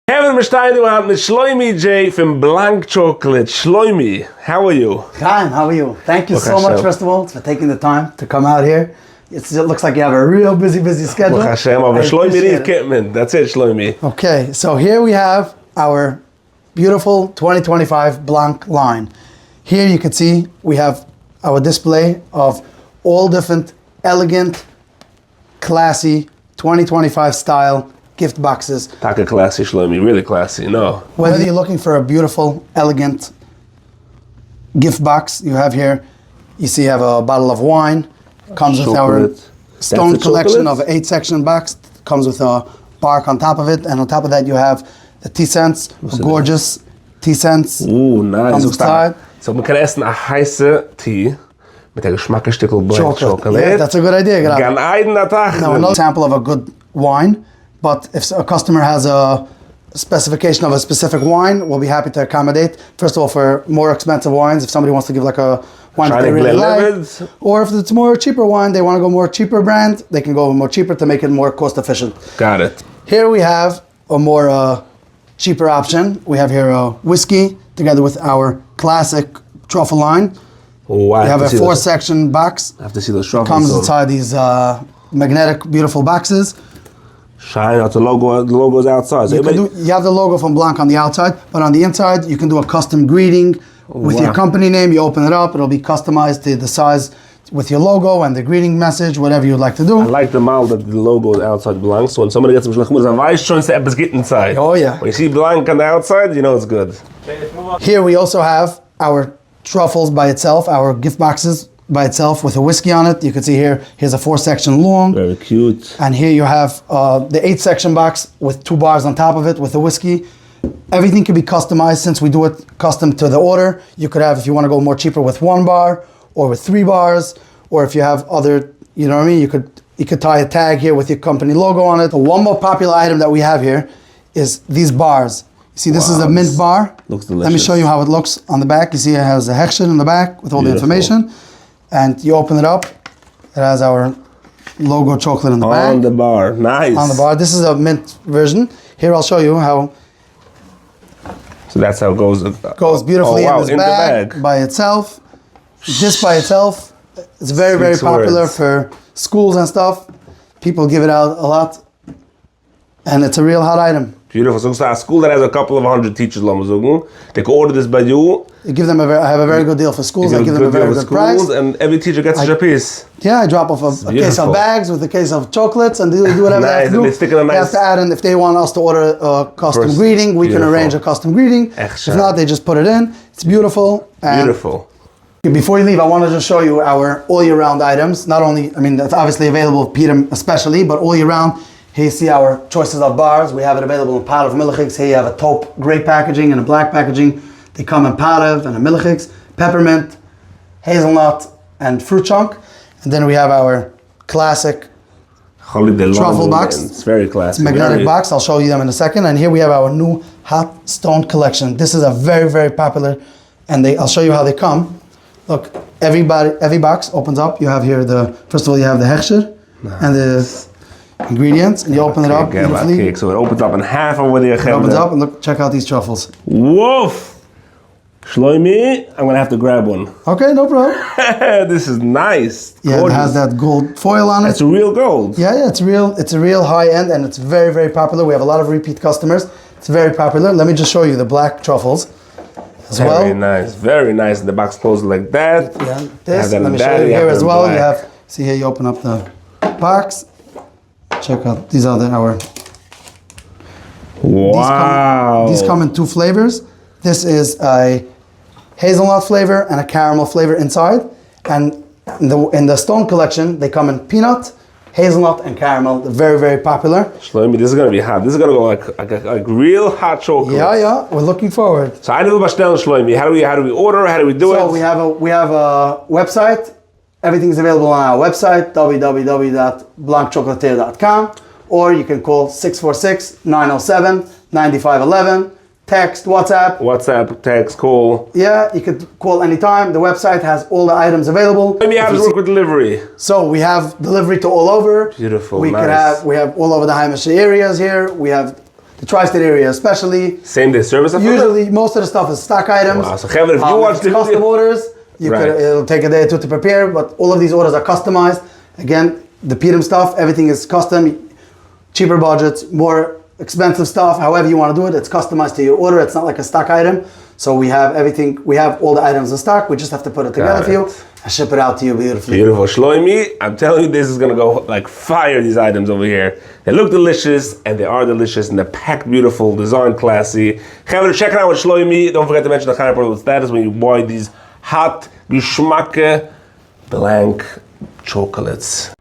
Kevin Mishloach with Shlomi J from Blanc Chocolate. Shlomi, how are you? Chaim, how are you? Thank you so much, first of all, for taking the time to come out here. It looks like you have a real busy schedule. Hashem, Shlomi needs equipment. That's it, Shlomi. Okay, so here we have our beautiful 2025 Blanc line. Here you can see we have our display of all different elegant, classy, 2025 style gift boxes. Taka classy, Shlomi, really classy, no. Whether you're looking for a beautiful, elegant gift box, you have here, you see you have a bottle of wine, comes with our stone collection of an 8-section box, comes with a bark on top of it, and on top of that you have the tea scents, gorgeous tea scents. Ooh, nice. Comes inside. So man kann essen a heiße Tee mit der Geschmackstückel Blanc Chocolate. Yeah, that's a good idea. Gan Eiden Tag. Now another sample of a good wine, but if a customer has a specification of a specific wine, we'll be happy to accommodate. First of all, for more expensive wines, if somebody wants to give like a wine that they really like, or if it's more cheaper wine, they want to go more cheaper brand, they can go more cheaper to make it more cost efficient. Got it. Here we have a more cheaper option. We have here a whiskey together with our classic truffle line. Oh, wow. We have a 4-section box. I have to see those truffles. Comes inside these magnetic, beautiful boxes. Shine out the logo is outside. So You have the logo from Blanc on the outside, but on the inside you can do a custom greeting with your company name. You open it up, it'll be customized to the size with your logo and the greeting message, whatever you'd like to do. I like the model that the logo is outside Blanc, so when somebody gets some Mishloach, I weiß schon, etwas geht inside. Oh yeah. When you see Blanc on the outside, you know it's good. Here we also have our truffles by itself, our gift boxes by itself with a whiskey on it. You can see here, here's a 4-section long. Very cute. And here you have the 8-section box with 2 bars on top of it with the whiskey. Everything can be customized since we do it custom to the order. You could have, if you want to go more cheaper, with 1 bar or with 3 bars, or if you have other, you know what I mean, you could tie a tag here with your company logo on it. One more popular item that we have here is these bars. You see, this is a mint bar. Looks delicious. Let me show you how it looks on the back. You see it has a hechsher in the back with all the information. And you open it up, it has our logo chocolate in the back. On the bar, nice. On the bar. This is a mint version. Here I'll show you how. So that's how it goes. Goes beautifully in this bag by itself. This by itself, it's very popular for schools and stuff. People give it out a lot, and it's a real hot item. Beautiful. So it's a school that has a couple of 100 teachers, they can order this by you. You give them I have a very good deal for schools. I give them a very good price. And every teacher gets a piece. Yeah, I drop off a case of bags with a case of chocolates and do whatever they have to do. They have to add in, if they want us to order a custom greeting, we can arrange a custom greeting. If not, they just put it in. It's beautiful. Beautiful. Before you leave, I want to just show you our all year round items. Not only, I mean, that's obviously available, Purim especially, but all year round. Here you see our choices of bars. We have it available in pot of milchiks. Here you have a taupe gray packaging and a black packaging. They come in pot and a milchiks, peppermint, hazelnut, and fruit chunk. And then we have our classic truffle box. It's very classic. It's a magnetic box. I'll show you them in a second. And here we have our new hot stone collection. This is a very popular, and I'll show you how they come. Look, every box opens up. You have here first of all, you have the hechsher and the ingredients, and you open it up beautifully. So it opens up in half over the It opens up, and look, check out these truffles. Woof! Shlomi, I'm gonna have to grab one. Okay, no problem. This is nice. Yeah, gorgeous. It has that gold foil on it. It's real gold. Yeah, it's real. It's a real high end, and it's very popular. We have a lot of repeat customers. It's very popular. Let me just show you the black truffles as well. Very nice. The box closes like that. Yeah, this. Let me show you here as well. You have, see here, you open up the box. Check out, these are our. Wow. These come in 2 flavors. This is a hazelnut flavor and a caramel flavor inside. And in the stone collection, they come in peanut, hazelnut, and caramel. They're very popular. Shlomi, this is going to be hot. This is going to go like real hot chocolate. Yeah, we're looking forward. So I need to bestellen, Shlomi. How do we order? How do we do it? So we have a website. Everything's available on our website, www.blancchocolatier.com, or you can call 646-907-9511, text, WhatsApp, text, call. Yeah, you could call anytime. The website has all the items available. Maybe how does it work with delivery? So we have delivery to all over. Beautiful, we have all over the Heimish areas here. We have the tri-state area especially. Same day service? Usually, most of the stuff is stock items. Wow, so Kevin, if you want to custom orders, it'll take a day or two to prepare, but all of these orders are customized. Again, the Purim stuff, everything is custom, cheaper budgets, more expensive stuff, however you want to do it, it's customized to your order. It's not like a stock item. So we have everything, we have all the items in stock. We just have to put it together for you and ship it out to you beautifully. Beautiful. Shloimi, I'm telling you, this is going to go like fire, these items over here. They look delicious, and they are delicious, and they're packed beautiful, designed classy. Check it out with Shloimi. Don't forget to mention the Chai Perlowitz status when you buy these hot, geschmacke Blanc Chocolates.